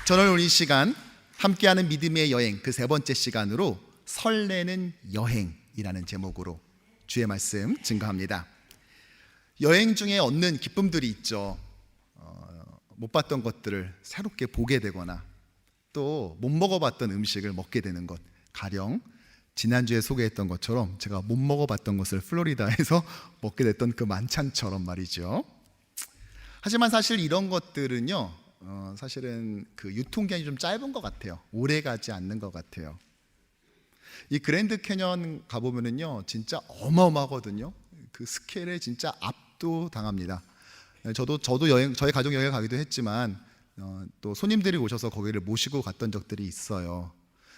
저는 오늘 이 시간 함께하는 믿음의 여행 그 세 번째 시간으로 설레는 여행이라는 제목으로 주의 말씀 증거합니다. 여행 중에 얻는 기쁨들이 있죠. 못 봤던 것들을 새롭게 보게 되거나 또 못 먹어봤던 음식을 먹게 되는 것. 가령 지난주에 소개했던 것처럼 제가 못 먹어봤던 것을 플로리다에서 먹게 됐던 그 만찬처럼 말이죠. 하지만 사실 이런 것들은요, 사실은 그 유통기한이 좀 짧은 것 같아요. 오래 가지 않는 것 같아요. 이 그랜드 캐년 가보면은요, 진짜 어마어마하거든요. 그 스케일에 진짜 압도당합니다. 저도 여행, 저희 가족 여행 가기도 했지만 또 손님들이 오셔서 거기를 모시고 갔던 적들이 있어요.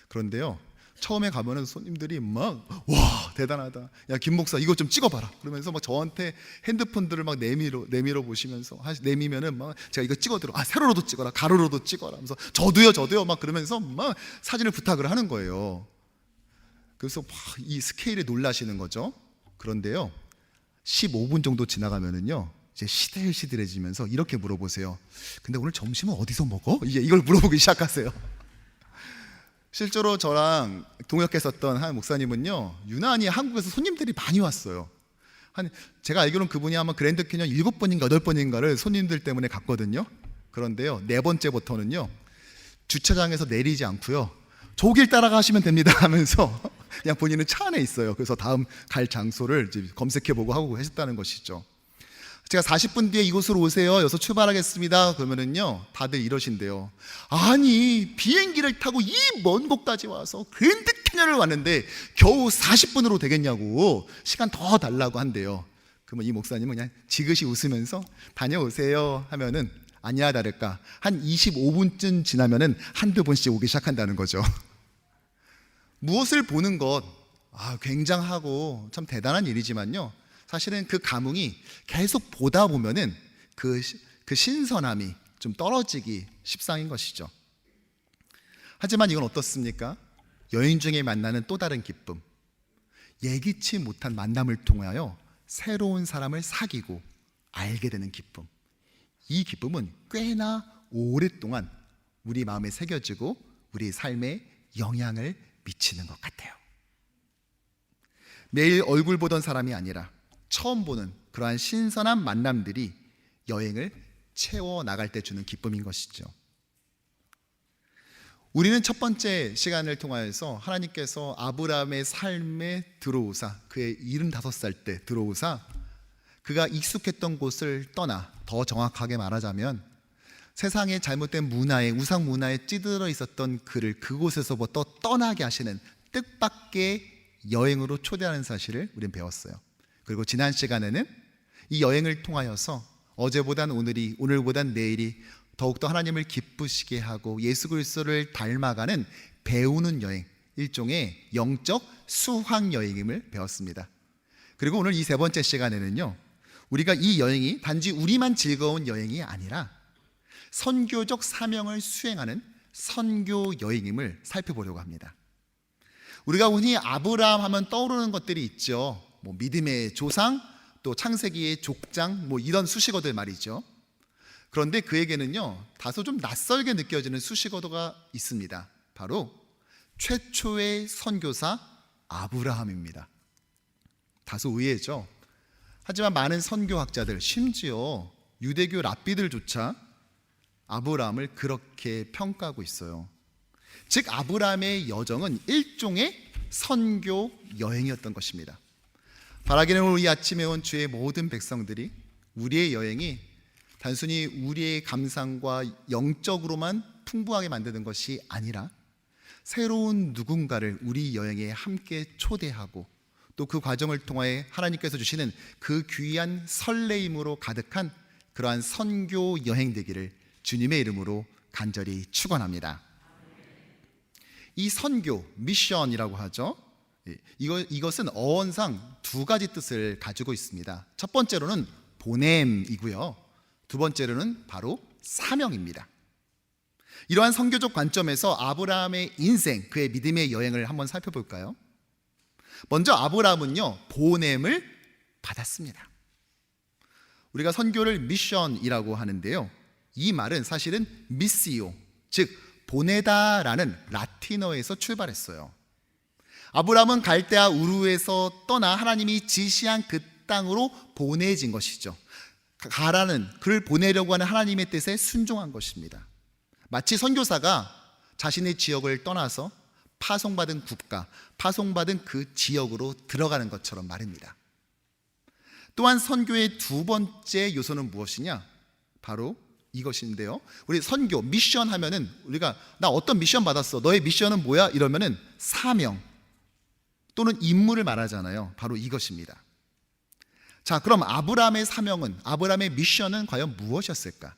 그런데요, 처음에 가면은 손님들이 막 와 대단하다, 야 김 목사 이거 좀 찍어봐라 그러면서 막 저한테 핸드폰들을 막 내밀어 보시면서 내미면은 막 제가 이거 찍어들어, 세로로도 찍어라 가로로도 찍어라 하면서 저도요 막 그러면서 막 사진을 부탁을 하는 거예요. 그래서 막 이 스케일에 놀라시는 거죠. 그런데요, 15분 정도 지나가면은요, 이제 시들시들해지면서 이렇게 물어보세요. 근데 오늘 점심은 어디서 먹어? 이걸 물어보기 시작하세요. 실제로 저랑 동역했었던 한 목사님은요, 유난히 한국에서 손님들이 많이 왔어요. 제가 알기로는 그분이 아마 그랜드 캐년 7번인가 8번인가를 손님들 때문에 갔거든요. 그런데요, 4번째부터는요 주차장에서 내리지 않고요, 저 길 따라가시면 됩니다 하면서 그냥 본인은 차 안에 있어요. 그래서 다음 갈 장소를 이제 검색해보고 하고 하셨다는 것이죠. 제가 40분 뒤에 이곳으로 오세요, 여기서 출발하겠습니다 그러면은요, 다들 이러신대요. 아니 비행기를 타고 이 먼 곳까지 와서 그랜드 캐년을 왔는데 겨우 40분으로 되겠냐고, 시간 더 달라고 한대요. 그러면 이 목사님은 그냥 지그시 웃으면서 다녀오세요 하면은 아니야 다를까 한 25분쯤 지나면은 한두 번씩 오기 시작한다는 거죠. 무엇을 보는 것, 굉장하고 참 대단한 일이지만요, 사실은 그 감흥이 계속 보다 보면은 그 신선함이 좀 떨어지기 십상인 것이죠. 하지만 이건 어떻습니까? 여행 중에 만나는 또 다른 기쁨, 예기치 못한 만남을 통하여 새로운 사람을 사귀고 알게 되는 기쁨. 이 기쁨은 꽤나 오랫동안 우리 마음에 새겨지고 우리 삶에 영향을 미치는 것 같아요. 매일 얼굴 보던 사람이 아니라 처음 보는 그러한 신선한 만남들이 여행을 채워나갈 때 주는 기쁨인 것이죠. 우리는 첫 번째 시간을 통하여서 하나님께서 아브라함의 삶에 들어오사, 그의 75살 때 들어오사 그가 익숙했던 곳을 떠나, 더 정확하게 말하자면 세상의 잘못된 문화에, 우상 문화에 찌들어 있었던 그를 그곳에서부터 떠나게 하시는 뜻밖의 여행으로 초대하는 사실을 우리는 배웠어요. 그리고 지난 시간에는 이 여행을 통하여서 어제보단 오늘이, 오늘보단 내일이 더욱더 하나님을 기쁘시게 하고 예수 그리스도를 닮아가는 배우는 여행, 일종의 영적 수학 여행임을 배웠습니다. 그리고 오늘 이 세 번째 시간에는요, 우리가 이 여행이 단지 우리만 즐거운 여행이 아니라 선교적 사명을 수행하는 선교 여행임을 살펴보려고 합니다. 우리가 흔히 아브라함 하면 떠오르는 것들이 있죠. 믿음의 조상, 또 창세기의 족장, 이런 수식어들 말이죠. 그런데 그에게는요, 다소 좀 낯설게 느껴지는 수식어가 있습니다. 바로 최초의 선교사 아브라함입니다. 다소 의외죠. 하지만 많은 선교학자들, 심지어 유대교 랍비들조차 아브라함을 그렇게 평가하고 있어요. 즉 아브라함의 여정은 일종의 선교 여행이었던 것입니다. 바라기는 우리 아침에 온 주의 모든 백성들이 우리의 여행이 단순히 우리의 감상과 영적으로만 풍부하게 만드는 것이 아니라 새로운 누군가를 우리 여행에 함께 초대하고 또 그 과정을 통해 하나님께서 주시는 그 귀한 설레임으로 가득한 그러한 선교 여행 되기를 주님의 이름으로 간절히 축원합니다. 이 선교, 미션이라고 하죠. 이것은 어원상 두 가지 뜻을 가지고 있습니다. 첫 번째로는 보냄이고요, 두 번째로는 바로 사명입니다. 이러한 선교적 관점에서 아브라함의 인생, 그의 믿음의 여행을 한번 살펴볼까요? 먼저 아브라함은요, 보냄을 받았습니다. 우리가 선교를 미션이라고 하는데요, 이 말은 사실은 미시오, 즉 보내다라는 라틴어에서 출발했어요. 아브라함은 갈대아 우르에서 떠나 하나님이 지시한 그 땅으로 보내진 것이죠. 가라는, 그를 보내려고 하는 하나님의 뜻에 순종한 것입니다. 마치 선교사가 자신의 지역을 떠나서 파송받은 국가, 파송받은 그 지역으로 들어가는 것처럼 말입니다. 또한 선교의 두 번째 요소는 무엇이냐? 바로 이것인데요. 우리 선교, 미션 하면은 우리가 나 어떤 미션 받았어, 너의 미션은 뭐야? 이러면은 사명 또는 임무를 말하잖아요. 바로 이것입니다. 자, 그럼 아브라함의 사명은, 아브라함의 미션은 과연 무엇이었을까?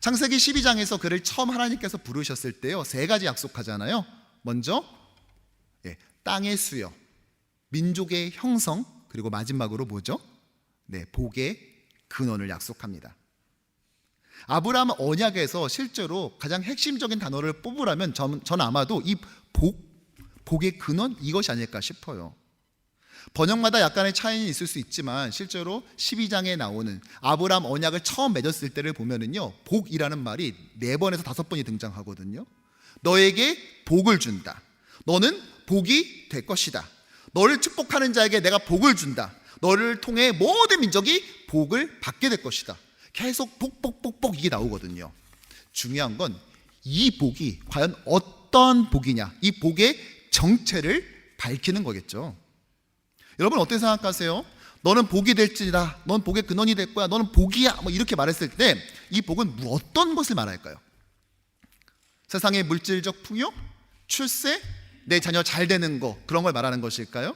창세기 12장에서 그를 처음 하나님께서 부르셨을 때요, 세 가지 약속하잖아요. 먼저 땅의 수요, 민족의 형성, 그리고 마지막으로 뭐죠? 복의 근원을 약속합니다. 아브라함 언약에서 실제로 가장 핵심적인 단어를 뽑으라면 전 아마도 이 복의 근원, 이것이 아닐까 싶어요. 번역마다 약간의 차이는 있을 수 있지만 실제로 12장에 나오는 아브라함 언약을 처음 맺었을 때를 보면은요, 복이라는 말이 4번에서 5번이 등장하거든요. 너에게 복을 준다, 너는 복이 될 것이다, 너를 축복하는 자에게 내가 복을 준다, 너를 통해 모든 민족이 복을 받게 될 것이다. 계속 복 이게 나오거든요. 중요한 건 이 복이 과연 어떤 복이냐, 이 복의 정체를 밝히는 거겠죠. 여러분 어떻게 생각하세요? 너는 복이 될지다, 넌 복의 근원이 될 거야, 너는 복이야, 뭐 이렇게 말했을 때 이 복은 어떤 것을 말할까요? 세상의 물질적 풍요, 출세, 내 자녀 잘 되는 거, 그런 걸 말하는 것일까요?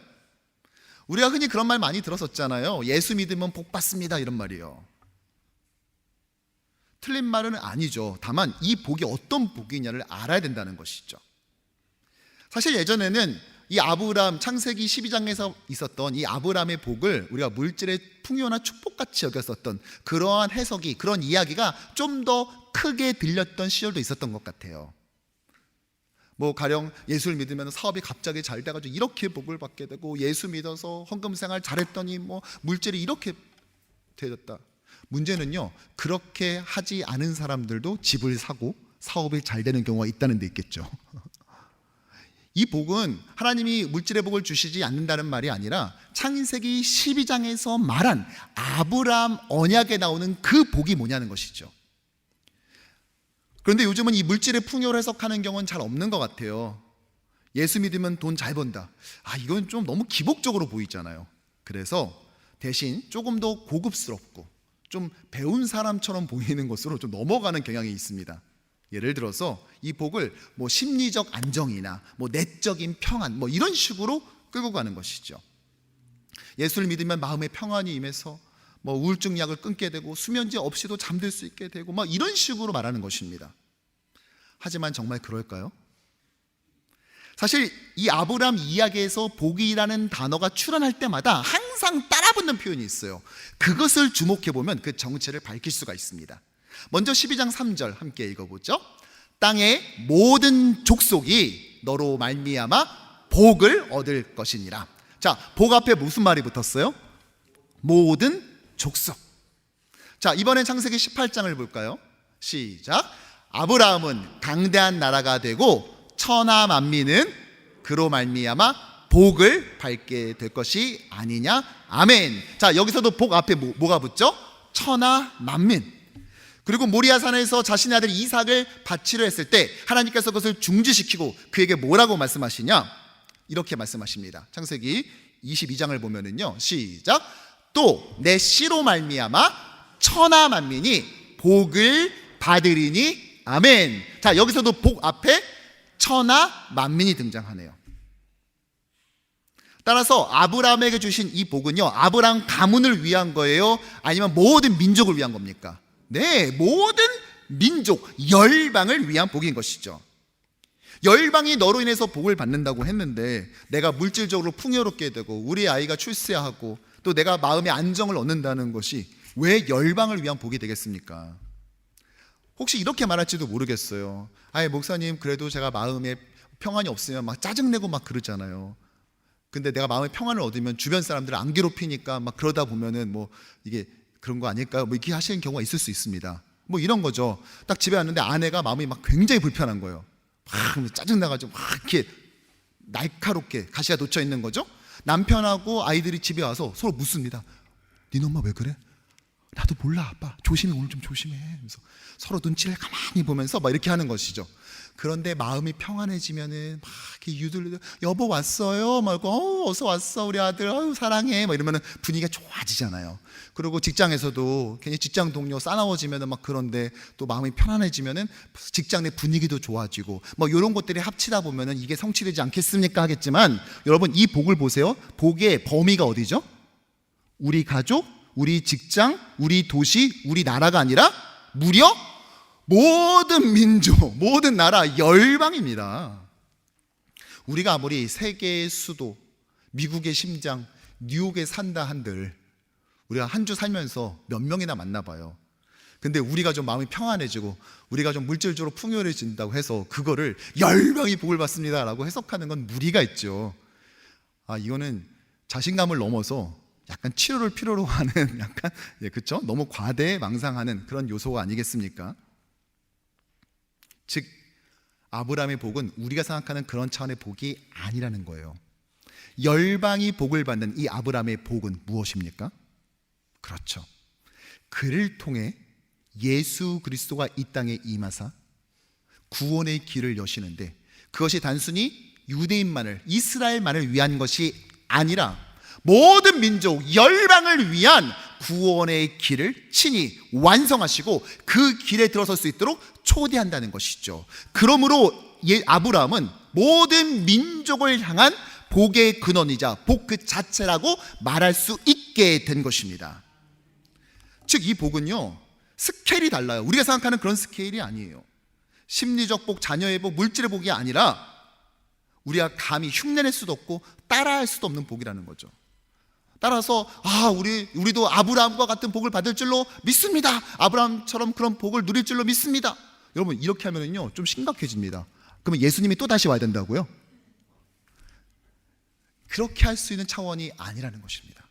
우리가 흔히 그런 말 많이 들었었잖아요. 예수 믿으면 복 받습니다, 이런 말이요. 틀린 말은 아니죠. 다만 이 복이 어떤 복이냐를 알아야 된다는 것이죠. 사실 예전에는 이 아브라함, 창세기 12장에서 있었던 이 아브라함의 복을 우리가 물질의 풍요나 축복같이 여겼었던 그러한 해석이, 그런 이야기가 좀 더 크게 들렸던 시절도 있었던 것 같아요. 뭐 가령 예수를 믿으면 사업이 갑자기 잘 돼가지고 이렇게 복을 받게 되고, 예수 믿어서 헌금 생활 잘했더니 뭐 물질이 이렇게 되었다. 문제는요, 그렇게 하지 않은 사람들도 집을 사고 사업이 잘 되는 경우가 있다는 데 있겠죠. 이 복은 하나님이 물질의 복을 주시지 않는다는 말이 아니라 창세기 12장에서 말한 아브라함 언약에 나오는 그 복이 뭐냐는 것이죠. 그런데 요즘은 이 물질의 풍요를 해석하는 경우는 잘 없는 것 같아요. 예수 믿으면 돈 잘 번다, 이건 좀 너무 기복적으로 보이잖아요. 그래서 대신 조금 더 고급스럽고 좀 배운 사람처럼 보이는 것으로 좀 넘어가는 경향이 있습니다. 예를 들어서 이 복을 뭐 심리적 안정이나 뭐 내적인 평안, 뭐 이런 식으로 끌고 가는 것이죠. 예수를 믿으면 마음의 평안이 임해서 뭐 우울증 약을 끊게 되고 수면제 없이도 잠들 수 있게 되고 막 이런 식으로 말하는 것입니다. 하지만 정말 그럴까요? 사실 이 아브라함 이야기에서 복이라는 단어가 출현할 때마다 항상 따라붙는 표현이 있어요. 그것을 주목해보면 그 정체를 밝힐 수가 있습니다. 먼저 12장 3절 함께 읽어보죠. 땅의 모든 족속이 너로 말미암아 복을 얻을 것이니라. 자, 복 앞에 무슨 말이 붙었어요? 모든 족속. 자, 이번엔 창세기 18장을 볼까요? 시작. 아브라함은 강대한 나라가 되고 천하 만민은 그로 말미암아 복을 받게 될 것이 아니냐. 아멘. 자, 여기서도 복 앞에 뭐가 붙죠? 천하 만민. 그리고 모리아산에서 자신의 아들 이삭을 바치려 했을 때 하나님께서 그것을 중지시키고 그에게 뭐라고 말씀하시냐? 이렇게 말씀하십니다. 창세기 22장을 보면은요, 시작. 또 내 씨로 말미암아 천하 만민이 복을 받으리니. 아멘. 자, 여기서도 복 앞에 천하 만민이 등장하네요. 따라서 아브라함에게 주신 이 복은요, 아브라함 가문을 위한 거예요? 아니면 모든 민족을 위한 겁니까? 네, 모든 민족, 열방을 위한 복인 것이죠. 열방이 너로 인해서 복을 받는다고 했는데 내가 물질적으로 풍요롭게 되고 우리 아이가 출세하고 또 내가 마음의 안정을 얻는다는 것이 왜 열방을 위한 복이 되겠습니까? 혹시 이렇게 말할지도 모르겠어요. 아니 목사님, 그래도 제가 마음에 평안이 없으면 막 짜증내고 막 그러잖아요. 근데 내가 마음의 평안을 얻으면 주변 사람들을 안 괴롭히니까 막 그러다 보면은 뭐 이게 그런 거 아닐까요? 뭐 이렇게 하시는 경우가 있을 수 있습니다. 뭐 이런 거죠. 딱 집에 왔는데 아내가 마음이 막 굉장히 불편한 거예요. 막 짜증나가지고 막 이렇게 날카롭게 가시가 놓쳐 있는 거죠. 남편하고 아이들이 집에 와서 서로 묻습니다. 니네 엄마 왜 그래? 나도 몰라 아빠. 조심해, 오늘 좀 조심해. 그래서 서로 눈치를 가만히 보면서 막 이렇게 하는 것이죠. 그런데 마음이 평안해지면은 막 이렇게 유들유들 여보 왔어요? 말고 어서 왔어 우리 아들, 사랑해. 막 이러면은 분위기가 좋아지잖아요. 그리고 직장에서도 괜히 직장 동료 싸나워지면은 막 그런데 또 마음이 편안해지면은 직장 내 분위기도 좋아지고 뭐 이런 것들이 합치다 보면은 이게 성취되지 않겠습니까? 하겠지만 여러분 이 복을 보세요. 복의 범위가 어디죠? 우리 가족, 우리 직장, 우리 도시, 우리 나라가 아니라 무려 모든 민족, 모든 나라, 열방입니다. 우리가 아무리 세계의 수도, 미국의 심장, 뉴욕에 산다 한들 우리가 한 주 살면서 몇 명이나 만나봐요. 근데 우리가 좀 마음이 평안해지고 우리가 좀 물질적으로 풍요해진다고 해서 그거를 열방이 복을 받습니다 라고 해석하는 건 무리가 있죠. 이거는 자신감을 넘어서 약간 치료를 필요로 하는 약간 그렇죠? 너무 과대망상하는 그런 요소가 아니겠습니까? 즉 아브라함의 복은 우리가 생각하는 그런 차원의 복이 아니라는 거예요. 열방이 복을 받는 이 아브라함의 복은 무엇입니까? 그렇죠. 그를 통해 예수 그리스도가 이 땅에 임하사 구원의 길을 여시는데 그것이 단순히 유대인만을, 이스라엘만을 위한 것이 아니라 모든 민족, 열방을 위한 구원의 길을 친히 완성하시고 그 길에 들어설 수 있도록 초대한다는 것이죠. 그러므로 아브라함은 모든 민족을 향한 복의 근원이자 복 그 자체라고 말할 수 있게 된 것입니다. 즉 이 복은요 스케일이 달라요. 우리가 생각하는 그런 스케일이 아니에요. 심리적 복, 자녀의 복, 물질의 복이 아니라 우리가 감히 흉내낼 수도 없고 따라할 수도 없는 복이라는 거죠. 따라서 우리도 아브라함과 같은 복을 받을 줄로 믿습니다. 아브라함처럼 그런 복을 누릴 줄로 믿습니다. 여러분 이렇게 하면은요 좀 심각해집니다. 그러면 예수님이 또 다시 와야 된다고요? 그렇게 할 수 있는 차원이 아니라는 것입니다.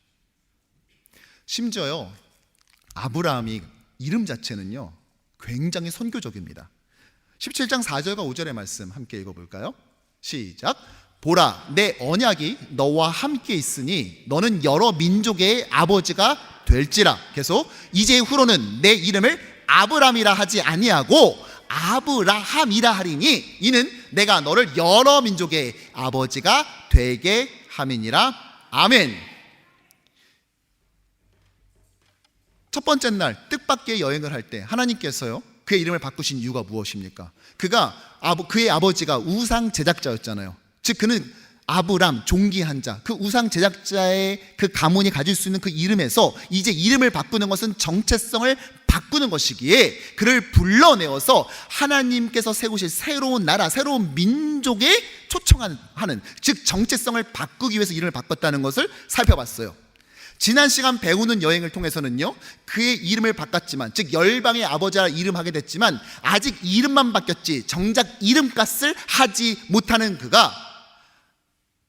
심지어요 아브라함이 이름 자체는요 굉장히 선교적입니다. 17장 4절과 5절의 말씀 함께 읽어볼까요? 시작. 보라, 내 언약이 너와 함께 있으니 너는 여러 민족의 아버지가 될지라. 계속. 이제 후로는 내 이름을 아브람이라 하지 아니하고 아브라함이라 하리니 이는 내가 너를 여러 민족의 아버지가 되게 함이니라. 아멘. 첫 번째 날 뜻밖의 여행을 할 때 하나님께서요 그의 이름을 바꾸신 이유가 무엇입니까? 그의 아버지가 우상 제작자였잖아요. 즉 그는 아브람, 종기한 자, 그 우상 제작자의 그 가문이 가질 수 있는 그 이름에서 이제 이름을 바꾸는 것은 정체성을 바꾸는 것이기에 그를 불러내어서 하나님께서 세우실 새로운 나라, 새로운 민족에 초청하는, 즉 정체성을 바꾸기 위해서 이름을 바꿨다는 것을 살펴봤어요. 지난 시간 배우는 여행을 통해서는요 그의 이름을 바꿨지만, 즉 열방의 아버지라 이름하게 됐지만 아직 이름만 바뀌었지 정작 이름값을 하지 못하는 그가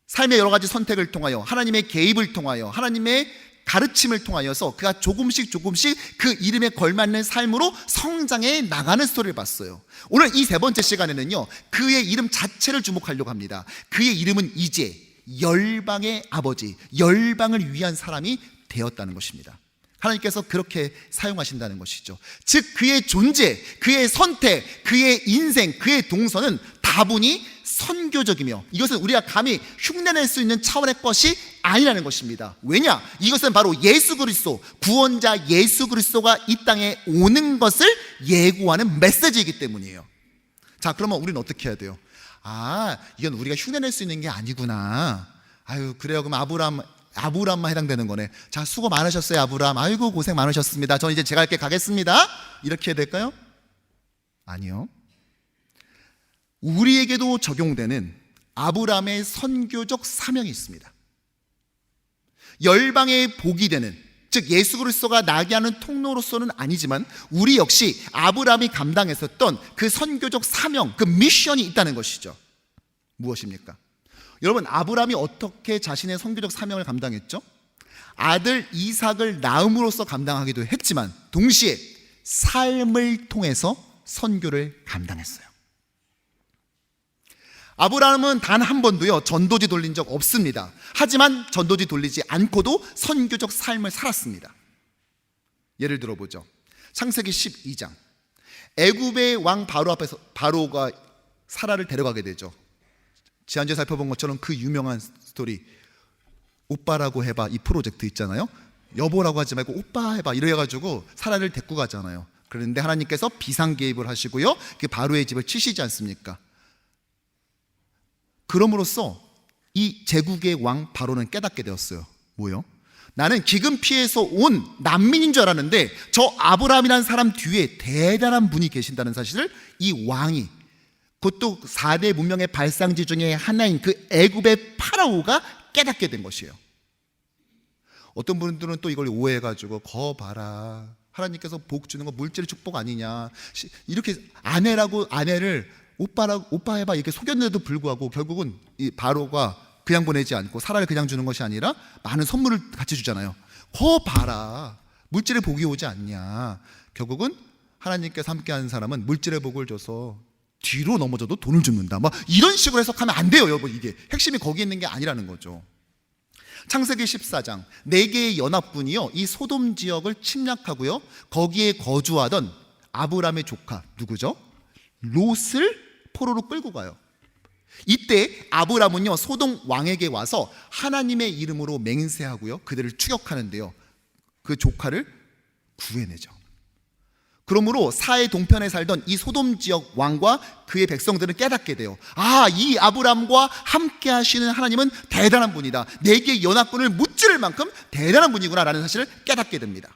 삶의 여러 가지 선택을 통하여, 하나님의 개입을 통하여, 하나님의 가르침을 통하여서 그가 조금씩 그 이름에 걸맞는 삶으로 성장해 나가는 스토리를 봤어요. 오늘 이 세 번째 시간에는요 그의 이름 자체를 주목하려고 합니다. 그의 이름은 이제 열방의 아버지, 열방을 위한 사람이 되었다는 것입니다. 하나님께서 그렇게 사용하신다는 것이죠. 즉 그의 존재, 그의 선택, 그의 인생, 그의 동선은 다분히 선교적이며 이것은 우리가 감히 흉내낼 수 있는 차원의 것이 아니라는 것입니다. 왜냐? 이것은 바로 예수 그리스도, 구원자 예수 그리스도가 이 땅에 오는 것을 예고하는 메시지이기 때문이에요. 자, 그러면 우리는 어떻게 해야 돼요? 이건 우리가 흉내낼 수 있는 게 아니구나. 그래요. 그럼 아브람만 해당되는 거네. 자, 수고 많으셨어요 아브람. 아이고 고생 많으셨습니다. 저는 이제 제가 할게 가겠습니다. 이렇게 해야 될까요? 아니요. 우리에게도 적용되는 아브람의 선교적 사명이 있습니다. 열방의 복이 되는, 즉 예수 그리스도가 나게 하는 통로로서는 아니지만 우리 역시 아브람이 감당했었던 그 선교적 사명, 그 미션이 있다는 것이죠. 무엇입니까? 여러분, 아브람이 어떻게 자신의 선교적 사명을 감당했죠? 아들 이삭을 낳음으로써 감당하기도 했지만 동시에 삶을 통해서 선교를 감당했어요. 아브라함은 단 한 번도요 전도지 돌린 적 없습니다. 하지만 전도지 돌리지 않고도 선교적 삶을 살았습니다. 예를 들어보죠. 창세기 12장, 애굽의 왕 바로 앞에서 바로가 사라를 데려가게 되죠. 지난주에 살펴본 것처럼 그 유명한 스토리, 오빠라고 해봐, 이 프로젝트 있잖아요. 여보라고 하지 말고 오빠 해봐 이래가지고 사라를 데리고 가잖아요. 그런데 하나님께서 비상개입을 하시고요 그 바로의 집을 치시지 않습니까? 그럼으로써 이 제국의 왕 바로는 깨닫게 되었어요. 뭐요? 나는 기근 피해서 온 난민인 줄 알았는데 저 아브라함이라는 사람 뒤에 대단한 분이 계신다는 사실을 이 왕이, 그것도 4대 문명의 발상지 중에 하나인 그 애굽의 파라오가 깨닫게 된 것이에요. 어떤 분들은 또 이걸 오해해가지고 거 봐라, 하나님께서 복 주는 거 물질 축복 아니냐, 이렇게 아내를 오빠 해봐 이렇게 속였는데도 불구하고 결국은 이 바로가 그냥 보내지 않고 사라를 그냥 주는 것이 아니라 많은 선물을 같이 주잖아요. 거 봐라, 물질의 복이 오지 않냐. 결국은 하나님께서 함께하는 사람은 물질의 복을 줘서 뒤로 넘어져도 돈을 줍는다, 뭐 이런 식으로 해석하면 안 돼요 여러분. 이게 핵심이 거기 있는 게 아니라는 거죠. 창세기 14장, 4개의 연합군이요 이 소돔 지역을 침략하고요 거기에 거주하던 아브라함의 조카 누구죠? 롯을 포로로 끌고 가요. 이때 아브라함은요 소돔 왕에게 와서 하나님의 이름으로 맹세하고요 그들을 추격하는데요 그 조카를 구해내죠. 그러므로 사해 동편에 살던 이 소돔 지역 왕과 그의 백성들은 깨닫게 돼요. 아, 이 아브라함과 함께 하시는 하나님은 대단한 분이다, 4개의 연합군을 무찌를 만큼 대단한 분이구나 라는 사실을 깨닫게 됩니다.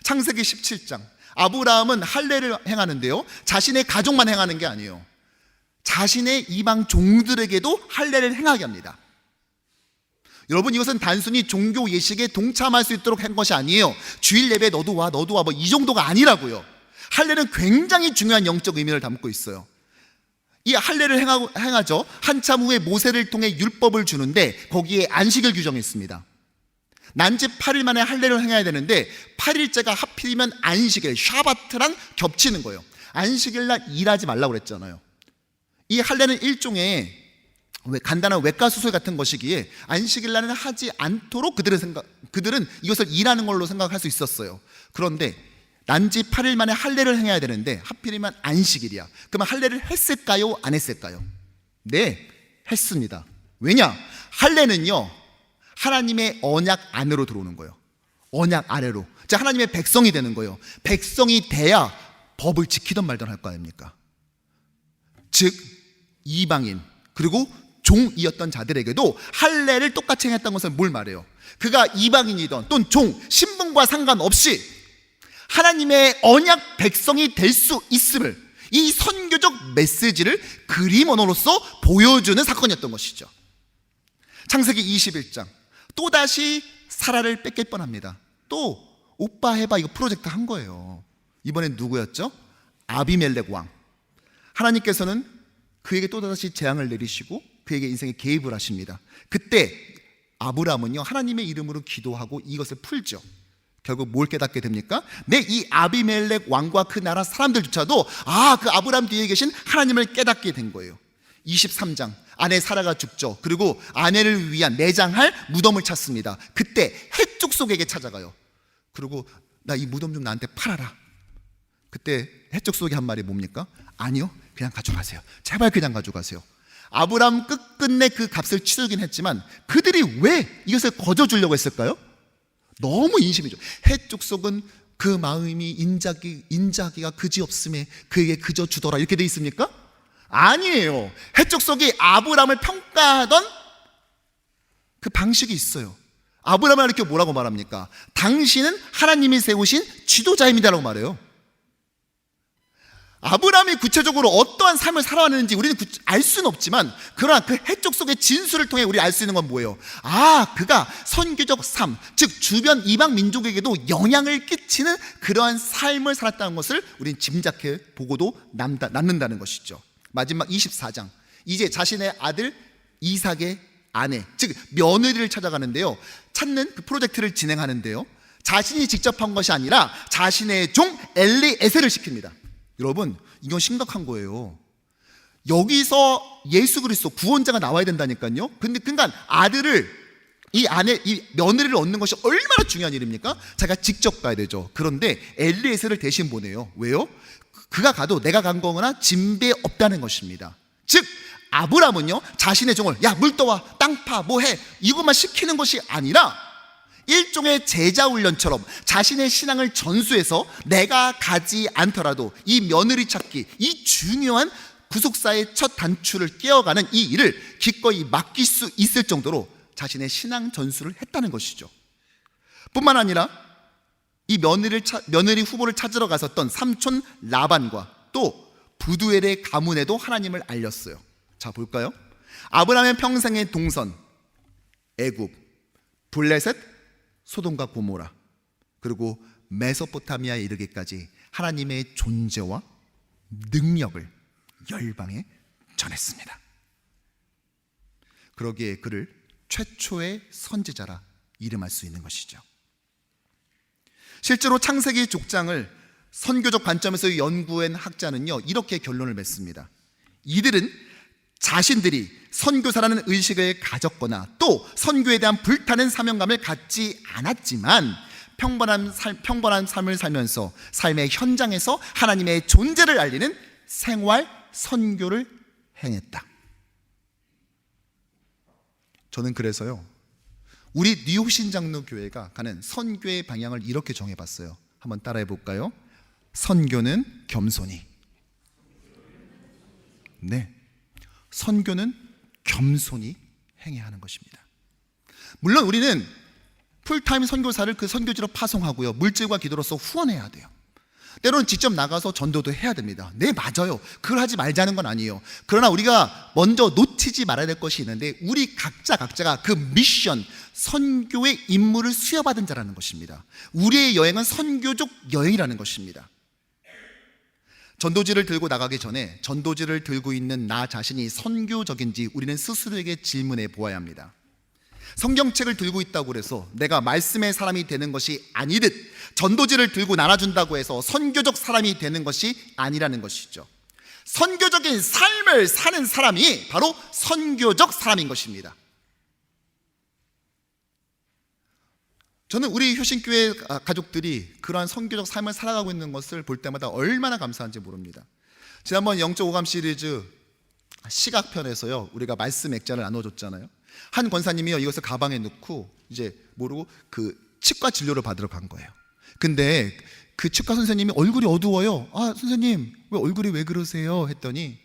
창세기 17장, 아브라함은 할례를 행하는데요 자신의 가족만 행하는 게 아니에요. 자신의 이방 종들에게도 할례를 행하게 합니다. 여러분, 이것은 단순히 종교 예식에 동참할 수 있도록 한 것이 아니에요. 주일 예배 너도 와 뭐 이 정도가 아니라고요. 할례는 굉장히 중요한 영적 의미를 담고 있어요. 이 할례를 행하죠. 한참 후에 모세를 통해 율법을 주는데 거기에 안식일 규정이 있습니다. 난집 8일 만에 할례를 행해야 되는데 8일째가 하필이면 안식일, 샤바트랑 겹치는 거예요. 안식일 날 일하지 말라고 그랬잖아요. 이 할례는 일종의 간단한 외과 수술 같은 것이기에 안식일 날은 하지 않도록 그들은 이것을 일하는 걸로 생각할 수 있었어요. 그런데 난지 8일 만에 할례를 행해야 되는데 하필이면 안식일이야. 그러면 할례를 했을까요? 안 했을까요? 네, 했습니다. 왜냐? 할례는요 하나님의 언약 안으로 들어오는 거예요. 언약 아래로. 자, 하나님의 백성이 되는 거예요. 백성이 돼야 법을 지키던 말던 할 거 아닙니까? 즉 이방인 그리고 종이었던 자들에게도 할례를 똑같이 행했던 것은 뭘 말해요? 그가 이방인이던 또는 종, 신분과 상관없이 하나님의 언약 백성이 될 수 있음을, 이 선교적 메시지를 그림 언어로서 보여주는 사건이었던 것이죠. 창세기 21장, 또다시 사라를 뺏길 뻔합니다. 또 오빠 해봐 이거 프로젝트 한 거예요. 이번엔 누구였죠? 아비멜렉 왕. 하나님께서는 그에게 또다시 재앙을 내리시고 그에게 인생에 개입을 하십니다. 그때 아브라함은요 하나님의 이름으로 기도하고 이것을 풀죠. 결국 뭘 깨닫게 됩니까? 이 아비멜렉 왕과 그 나라 사람들조차도 그 아브라함 뒤에 계신 하나님을 깨닫게 된 거예요. 23장, 아내 사라가 죽죠. 그리고 아내를 위한 매장할 무덤을 찾습니다. 그때 해족속에게 찾아가요. 그리고 나 이 무덤 좀 나한테 팔아라. 그때 해족속이 한 말이 뭡니까? 아니요, 그냥 가져가세요. 제발 그냥 가져가세요. 아브라함 끝끝내 그 값을 치르긴 했지만 그들이 왜 이것을 거저주려고 했을까요? 너무 인심이죠. 해족속은 그 마음이 인자기가 그지없음에 그에게 그저 주더라 이렇게 돼 있습니까? 아니에요. 해족속이 아브라함을 평가하던 그 방식이 있어요. 아브라함을 이렇게 뭐라고 말합니까? 당신은 하나님이 세우신 지도자입니다라고 말해요. 아브라함이 구체적으로 어떠한 삶을 살아왔는지 우리는 알 수는 없지만, 그러나 그 해족속의 진술을 통해 우리 알 수 있는 건 뭐예요? 그가 선교적 삶, 즉 주변 이방 민족에게도 영향을 끼치는 그러한 삶을 살았다는 것을 우리는 짐작해 보고도 남는다는 것이죠. 마지막 24장, 이제 자신의 아들 이삭의 아내, 즉 며느리를 찾아가는데요, 찾는 그 프로젝트를 진행하는데요, 자신이 직접 한 것이 아니라 자신의 종 엘리에셀을 시킵니다. 여러분, 이건 심각한 거예요. 여기서 예수 그리스도 구원자가 나와야 된다니까요. 근데 그러니까 아들을 이 며느리를 얻는 것이 얼마나 중요한 일입니까? 자기가 직접 가야 되죠. 그런데 엘리에셀을 대신 보내요. 왜요? 그가 가도 내가 간 거거나 진배 없다는 것입니다. 즉 아브라함은요, 자신의 종을 야 물 떠와, 땅 파, 뭐 해, 이것만 시키는 것이 아니라 일종의 제자 훈련처럼 자신의 신앙을 전수해서 내가 가지 않더라도 이 며느리 찾기, 이 중요한 구속사의 첫 단추를 깨어가는 이 일을 기꺼이 맡길 수 있을 정도로 자신의 신앙 전수를 했다는 것이죠. 뿐만 아니라 이 며느리 후보를 찾으러 갔었던 삼촌 라반과 또 부두엘의 가문에도 하나님을 알렸어요. 자, 볼까요? 아브라함의 평생의 동선, 애굽, 블레셋, 소돔과 고모라, 그리고 메소포타미아에 이르기까지 하나님의 존재와 능력을 열방에 전했습니다. 그러기에 그를 최초의 선지자라 이름할 수 있는 것이죠. 실제로 창세기 족장을 선교적 관점에서 연구한 학자는요, 이렇게 결론을 맺습니다. 이들은 자신들이 선교사라는 의식을 가졌거나 또 선교에 대한 불타는 사명감을 갖지 않았지만 평범한 삶을 살면서 삶의 현장에서 하나님의 존재를 알리는 생활 선교를 행했다. 저는 그래서요, 우리 뉴욕 신장로교회가 가는 선교의 방향을 이렇게 정해봤어요. 한번 따라해 볼까요? 선교는 겸손히. 네, 선교는 겸손히 행해야 하는 것입니다. 물론 우리는 풀타임 선교사를 그 선교지로 파송하고요, 물질과 기도로서 후원해야 돼요. 때로는 직접 나가서 전도도 해야 됩니다. 네, 맞아요. 그걸 하지 말자는 건 아니에요. 그러나 우리가 먼저 놓치지 말아야 될 것이 있는데, 우리 각자가 그 미션, 선교의 임무를 수여받은 자라는 것입니다. 우리의 여행은 선교적 여행이라는 것입니다. 전도지를 들고 나가기 전에 전도지를 들고 있는 나 자신이 선교적인지 우리는 스스로에게 질문해 보아야 합니다. 성경책을 들고 있다고 해서 내가 말씀의 사람이 되는 것이 아니듯, 전도지를 들고 나눠준다고 해서 선교적 사람이 되는 것이 아니라는 것이죠. 선교적인 삶을 사는 사람이 바로 선교적 사람인 것입니다. 저는 우리 효신교회 가족들이 그러한 선교적 삶을 살아가고 있는 것을 볼 때마다 얼마나 감사한지 모릅니다. 지난번 영적 오감 시리즈 시각편에서요, 우리가 말씀 액자를 나눠줬잖아요. 한 권사님이요, 이것을 가방에 넣고 이제 모르고 그 치과 진료를 받으러 간 거예요. 근데 그 치과 선생님이 얼굴이 어두워요. 아, 선생님 왜 얼굴이 왜 그러세요? 했더니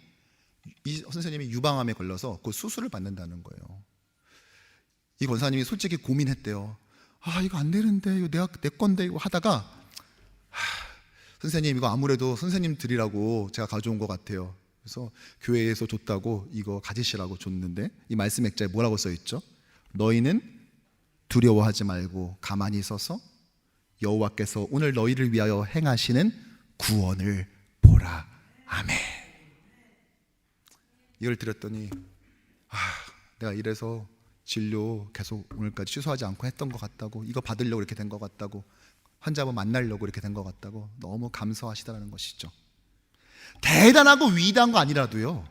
이 선생님이 유방암에 걸려서 그 수술을 받는다는 거예요. 이 권사님이 솔직히 고민했대요. 아, 이거 안 되는데, 이거 내 건데, 이거 하다가 선생님, 이거 아무래도 선생님 드리라고 제가 가져온 것 같아요. 그래서 교회에서 줬다고 이거 가지시라고 줬는데, 이 말씀 액자에 뭐라고 써있죠? 너희는 두려워하지 말고 가만히 서서 여호와께서 오늘 너희를 위하여 행하시는 구원을 보라. 아멘. 이걸 드렸더니 내가 이래서 진료 계속 오늘까지 취소하지 않고 했던 것 같다고, 이거 받으려고 이렇게 된 것 같다고, 환자분 만나려고 이렇게 된 것 같다고 너무 감사하시다는 것이죠. 대단하고 위대한 거 아니라도요,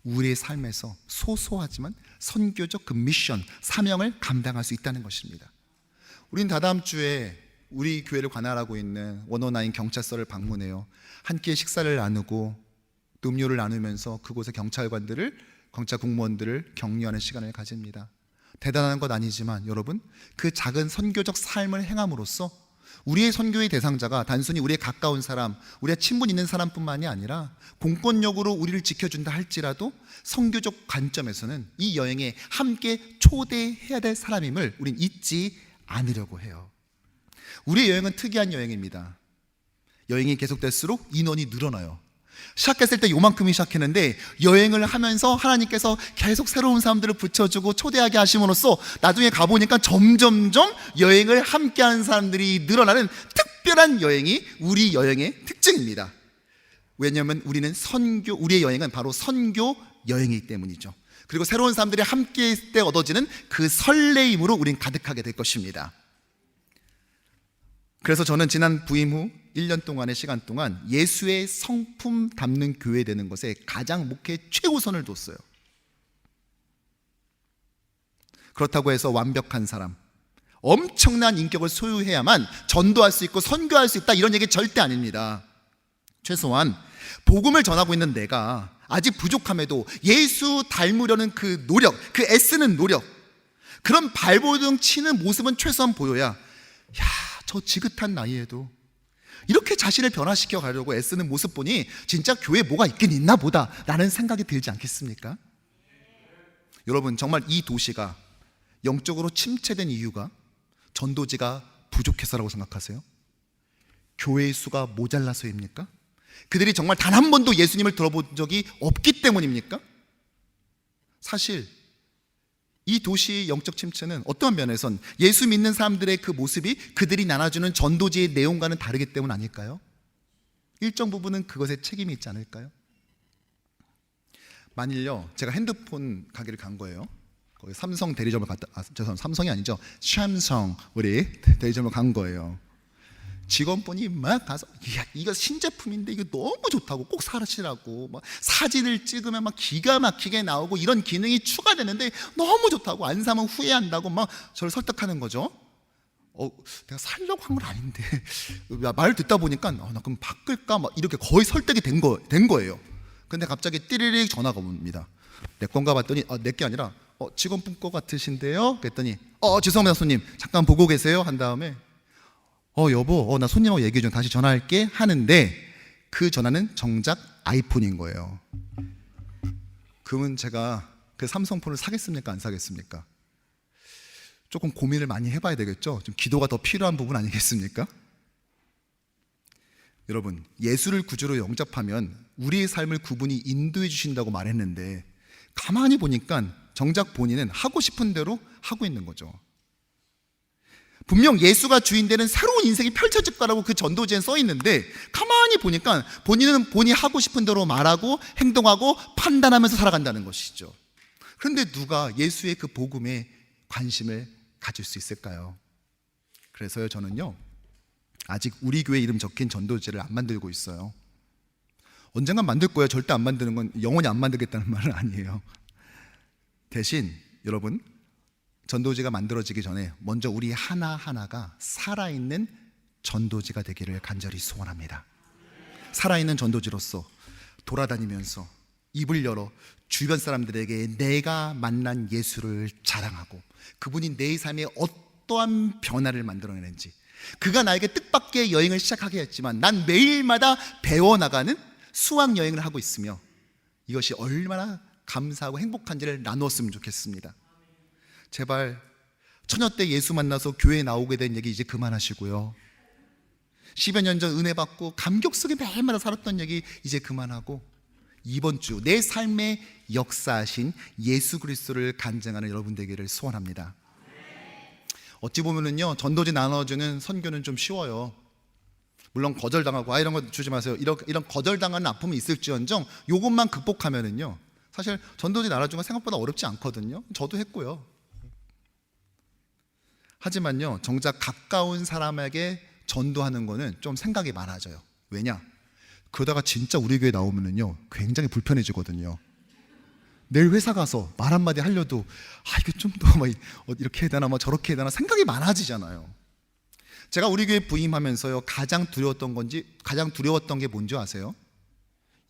우리의 삶에서 소소하지만 선교적 그 미션, 사명을 감당할 수 있다는 것입니다. 우린 다다음 주에 우리 교회를 관할하고 있는 109 경찰서를 방문해요. 함께 식사를 나누고 또 음료를 나누면서 그곳의 경찰 공무원들을 격려하는 시간을 가집니다. 대단한 것 아니지만 여러분, 그 작은 선교적 삶을 행함으로써 우리의 선교의 대상자가 단순히 우리의 가까운 사람, 우리의 친분 있는 사람뿐만이 아니라 공권력으로 우리를 지켜준다 할지라도 선교적 관점에서는 이 여행에 함께 초대해야 될 사람임을 우린 잊지 않으려고 해요. 우리의 여행은 특이한 여행입니다. 여행이 계속될수록 인원이 늘어나요. 시작했을 때 요만큼이 시작했는데 여행을 하면서 하나님께서 계속 새로운 사람들을 붙여주고 초대하게 하심으로써 나중에 가보니까 점점점 여행을 함께하는 사람들이 늘어나는 특별한 여행이 우리 여행의 특징입니다. 왜냐하면 우리의 여행은 바로 선교 여행이기 때문이죠. 그리고 새로운 사람들이 함께했을 때 얻어지는 그 설레임으로 우린 가득하게 될 것입니다. 그래서 저는 지난 부임 후 1년 동안의 시간 동안 예수의 성품 담는 교회 되는 것에 가장 목회 최우선을 뒀어요. 그렇다고 해서 완벽한 사람, 엄청난 인격을 소유해야만 전도할 수 있고 선교할 수 있다, 이런 얘기 절대 아닙니다. 최소한 복음을 전하고 있는 내가 아직 부족함에도 예수 닮으려는 그 노력, 그 애쓰는 노력, 그런 발버둥 치는 모습은 최소한 보여야, 저 지긋한 나이에도 이렇게 자신을 변화시켜 가려고 애쓰는 모습 보니 진짜 교회에 뭐가 있긴 있나 보다 라는 생각이 들지 않겠습니까? 여러분, 정말 이 도시가 영적으로 침체된 이유가 전도지가 부족해서라고 생각하세요? 교회의 수가 모자라서입니까? 그들이 정말 단 한 번도 예수님을 들어본 적이 없기 때문입니까? 사실 이 도시의 영적 침체는 어떠한 면에선 예수 믿는 사람들의 그 모습이 그들이 나눠주는 전도지의 내용과는 다르기 때문 아닐까요? 일정 부분은 그것에 책임이 있지 않을까요? 만일요, 제가 핸드폰 가게를 간 거예요. 거기 삼성 대리점을 갔다, 죄송합니다, 삼성이 아니죠, 샴성 우리 대리점을 간 거예요. 직원분이 막 가서, 이거 신제품인데 이거 너무 좋다고, 꼭 사시라고, 막 사진을 찍으면 막 기가 막히게 나오고 이런 기능이 추가되는데 너무 좋다고, 안 사면 후회한다고 막 저를 설득하는 거죠. 내가 살려고 한 건 아닌데 말 듣다 보니까 나 그럼 바꿀까 막 이렇게 거의 설득이 된 거예요. 근데 갑자기 띠리릭 전화가 옵니다. 내 건가 봤더니 내 게 아니라 직원분 거 같으신데요? 그랬더니 죄송합니다 손님, 잠깐 보고 계세요? 한 다음에 여보, 나 손님하고 얘기 좀 다시 전화할게 하는데, 그 전화는 정작 아이폰인 거예요. 그러면 제가 그 삼성폰을 사겠습니까, 안 사겠습니까? 조금 고민을 많이 해봐야 되겠죠. 좀 기도가 더 필요한 부분 아니겠습니까? 여러분, 예수를 구주로 영접하면 우리의 삶을 그분이 인도해 주신다고 말했는데, 가만히 보니까 정작 본인은 하고 싶은 대로 하고 있는 거죠. 분명 예수가 주인 되는 새로운 인생이 펼쳐질 거라고 그 전도지엔 써 있는데, 가만히 보니까 본인은 본인이 하고 싶은 대로 말하고 행동하고 판단하면서 살아간다는 것이죠. 그런데 누가 예수의 그 복음에 관심을 가질 수 있을까요? 그래서요, 저는요, 아직 우리 교회 이름 적힌 전도지를 안 만들고 있어요. 언젠간 만들 거예요. 절대 안 만드는 건 영원히 안 만들겠다는 말은 아니에요. 대신 여러분, 전도지가 만들어지기 전에 먼저 우리 하나하나가 살아있는 전도지가 되기를 간절히 소원합니다. 살아있는 전도지로서 돌아다니면서 입을 열어 주변 사람들에게 내가 만난 예수를 자랑하고, 그분이 내 삶에 어떠한 변화를 만들어내는지, 그가 나에게 뜻밖의 여행을 시작하게 했지만 난 매일마다 배워나가는 수학여행을 하고 있으며, 이것이 얼마나 감사하고 행복한지를 나누었으면 좋겠습니다. 제발 처녀 때 예수 만나서 교회에 나오게 된 얘기 이제 그만하시고요. 10여 년 전 은혜 받고 감격 속에 매일마다 살았던 얘기 이제 그만하고, 이번 주 내 삶에 역사하신 예수 그리스도를 간증하는 여러분 되기를 소원합니다. 어찌 보면은요, 전도지 나눠주는 선교는 좀 쉬워요. 물론 거절당하고 이런 거 주지 마세요. 이런 거절당하는 아픔이 있을지언정 이것만 극복하면은요, 사실 전도지 나눠주는 건 생각보다 어렵지 않거든요. 저도 했고요. 하지만요, 정작 가까운 사람에게 전도하는 거는 좀 생각이 많아져요. 왜냐? 그러다가 진짜 우리 교회 나오면은요, 굉장히 불편해지거든요. 내일 회사 가서 말 한마디 하려도 이거 좀 더 막 이렇게 해야 되나, 막 저렇게 해야 되나 생각이 많아지잖아요. 제가 우리 교회 부임하면서요, 가장 두려웠던 게 뭔지 아세요?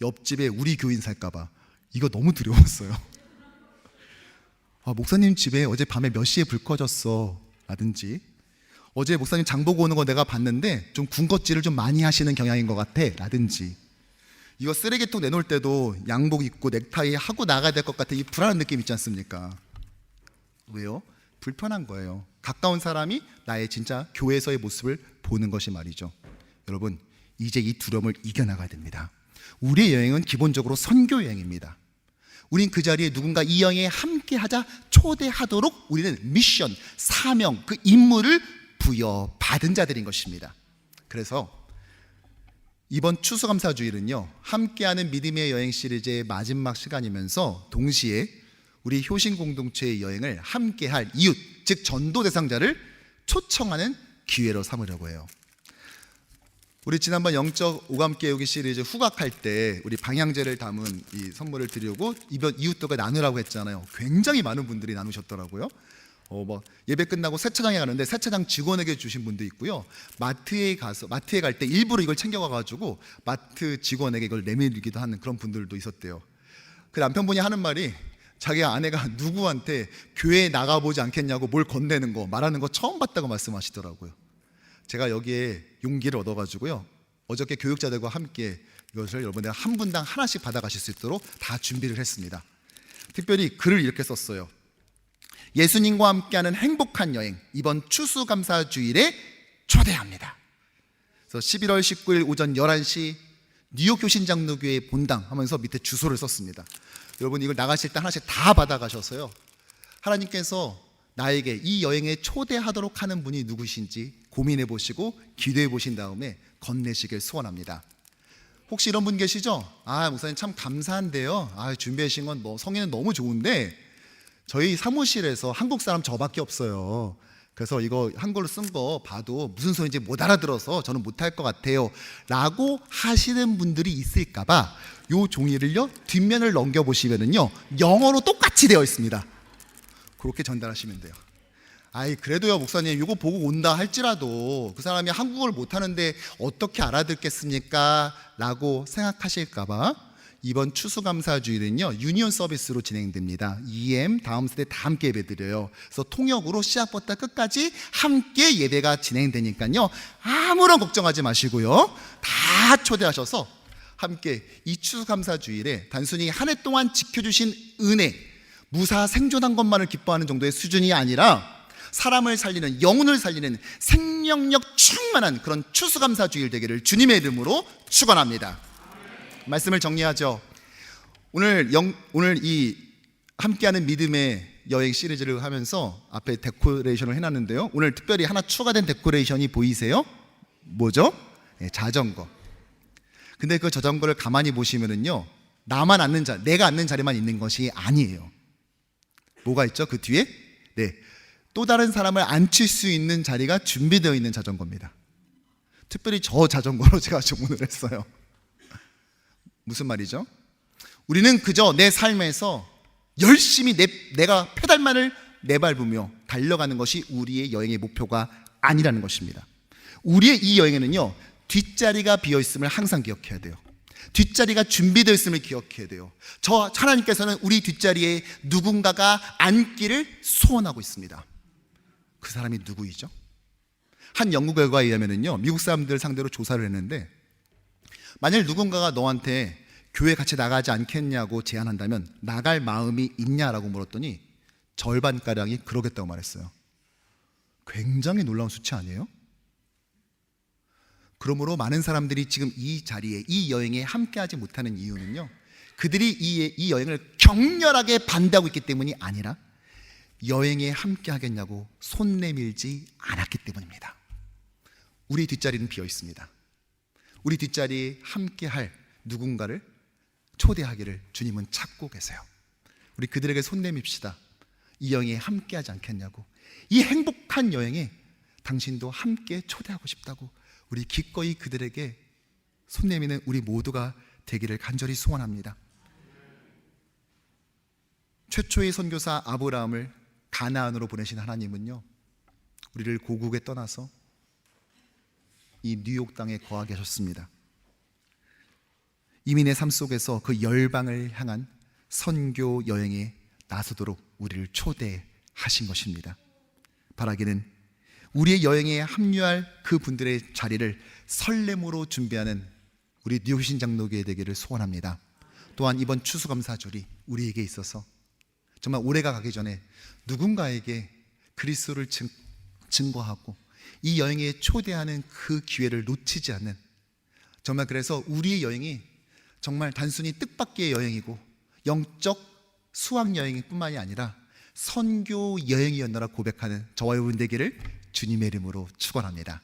옆집에 우리 교인 살까봐. 이거 너무 두려웠어요. 목사님 집에 어제 밤에 몇 시에 불 꺼졌어 라든지, 어제 목사님 장 보고 오는 거 내가 봤는데 좀 군것질을 좀 많이 하시는 경향인 것 같아 라든지, 이거 쓰레기통 내놓을 때도 양복 입고 넥타이 하고 나가야 될 것 같아, 이 불안한 느낌 있지 않습니까? 왜요? 불편한 거예요. 가까운 사람이 나의 진짜 교회에서의 모습을 보는 것이 말이죠. 여러분, 이제 이 두려움을 이겨나가야 됩니다. 우리의 여행은 기본적으로 선교 여행입니다. 우린 그 자리에 누군가 이 여행에 함께하자 초대하도록 우리는 미션, 사명, 그 임무를 부여받은 자들인 것입니다. 그래서 이번 추수감사주일은요, 함께하는 믿음의 여행 시리즈의 마지막 시간이면서 동시에 우리 효신공동체의 여행을 함께할 이웃, 즉 전도 대상자를 초청하는 기회로 삼으려고 해요. 우리 지난번 영적 오감 깨우기 시리즈 후각할 때 우리 방향제를 담은 이 선물을 드리고 이웃들과 나누라고 했잖아요. 굉장히 많은 분들이 나누셨더라고요. 예배 끝나고 세차장에 가는데 세차장 직원에게 주신 분도 있고요. 마트에 갈 때 일부러 이걸 챙겨가가지고 마트 직원에게 이걸 내밀기도 하는 그런 분들도 있었대요. 그 남편분이 하는 말이 자기 아내가 누구한테 교회에 나가보지 않겠냐고 뭘 건네는 거 말하는 거 처음 봤다고 말씀하시더라고요. 제가 여기에 용기를 얻어가지고요, 어저께 교육자들과 함께 이것을 여러분들 한 분당 하나씩 받아가실 수 있도록 다 준비를 했습니다. 특별히 글을 이렇게 썼어요. 예수님과 함께하는 행복한 여행, 이번 추수감사주일에 초대합니다. 그래서 11월 19일 오전 11시 뉴욕 교신장로교회 본당 하면서 밑에 주소를 썼습니다. 여러분 이걸 나가실 때 하나씩 다 받아가셔서요, 하나님께서 나에게 이 여행에 초대하도록 하는 분이 누구신지 고민해 보시고 기도해 보신 다음에 건네시길 소원합니다. 혹시 이런 분 계시죠? 목사님 참 감사한데요, 준비해 주신 건 성의는 너무 좋은데 저희 사무실에서 한국 사람 저밖에 없어요. 그래서 이거 한글로 쓴 거 봐도 무슨 소리인지 못 알아들어서 저는 못할 것 같아요 라고 하시는 분들이 있을까 봐 요 종이를요, 뒷면을 넘겨보시면은요, 영어로 똑같이 되어 있습니다. 그렇게 전달하시면 돼요. 그래도요 목사님 이거 보고 온다 할지라도 그 사람이 한국어를 못하는데 어떻게 알아듣겠습니까? 라고 생각하실까 봐 이번 추수감사주일은요 유니온 서비스로 진행됩니다. EM 다음 세대 다 함께 예배드려요. 그래서 통역으로 시작부터 끝까지 함께 예배가 진행되니까요, 아무런 걱정하지 마시고요, 다 초대하셔서 함께 이 추수감사주일에 단순히 한 해 동안 지켜주신 은혜, 무사 생존한 것만을 기뻐하는 정도의 수준이 아니라 사람을 살리는, 영혼을 살리는 생명력 충만한 그런 추수감사주일 되기를 주님의 이름으로 축원합니다. 말씀을 정리하죠. 오늘 이 함께하는 믿음의 여행 시리즈를 하면서 앞에 데코레이션을 해놨는데요, 오늘 특별히 하나 추가된 데코레이션이 보이세요? 뭐죠? 자전거. 근데 그 자전거를 가만히 보시면은요, 내가 앉는 자리만 있는 것이 아니에요. 뭐가 있죠? 그 뒤에? 또 다른 사람을 앉힐 수 있는 자리가 준비되어 있는 자전거입니다. 특별히 저 자전거로 제가 주문을 했어요. 무슨 말이죠? 우리는 그저 내 삶에서 열심히 내가 페달만을 내밟으며 달려가는 것이 우리의 여행의 목표가 아니라는 것입니다. 우리의 이 여행에는요, 뒷자리가 비어있음을 항상 기억해야 돼요. 뒷자리가 준비되어 있음을 기억해야 돼요. 하나님께서는 우리 뒷자리에 누군가가 앉기를 소원하고 있습니다. 그 사람이 누구이죠? 한 연구 결과에 의하면요, 미국 사람들 상대로 조사를 했는데 만일 누군가가 너한테 교회 같이 나가지 않겠냐고 제안한다면 나갈 마음이 있냐라고 물었더니 절반가량이 그러겠다고 말했어요. 굉장히 놀라운 수치 아니에요? 그러므로 많은 사람들이 지금 이 자리에, 이 여행에 함께하지 못하는 이유는요, 그들이 이 여행을 격렬하게 반대하고 있기 때문이 아니라 여행에 함께하겠냐고 손 내밀지 않았기 때문입니다. 우리 뒷자리는 비어 있습니다. 우리 뒷자리에 함께할 누군가를 초대하기를 주님은 찾고 계세요. 우리 그들에게 손 내밉시다. 이 여행에 함께하지 않겠냐고, 이 행복한 여행에 당신도 함께 초대하고 싶다고 우리 기꺼이 그들에게 손 내미는 우리 모두가 되기를 간절히 소원합니다. 최초의 선교사 아브라함을 가나안으로 보내신 하나님은요, 우리를 고국에 떠나서 이 뉴욕 땅에 거하게 하셨습니다. 이민의 삶 속에서 그 열방을 향한 선교 여행에 나서도록 우리를 초대하신 것입니다. 바라기는 우리의 여행에 합류할 그 분들의 자리를 설렘으로 준비하는 우리 뉴욕 신장로교회 되기를 소원합니다. 또한 이번 추수감사절이 우리에게 있어서 정말 올해가 가기 전에 누군가에게 그리스도를 증거하고 이 여행에 초대하는 그 기회를 놓치지 않는, 정말 그래서 우리의 여행이 정말 단순히 뜻밖의 여행이고 영적 수학여행뿐만이 아니라 선교 여행이었노라 고백하는 저와 여러분 되기를 주님의 이름으로 축원합니다.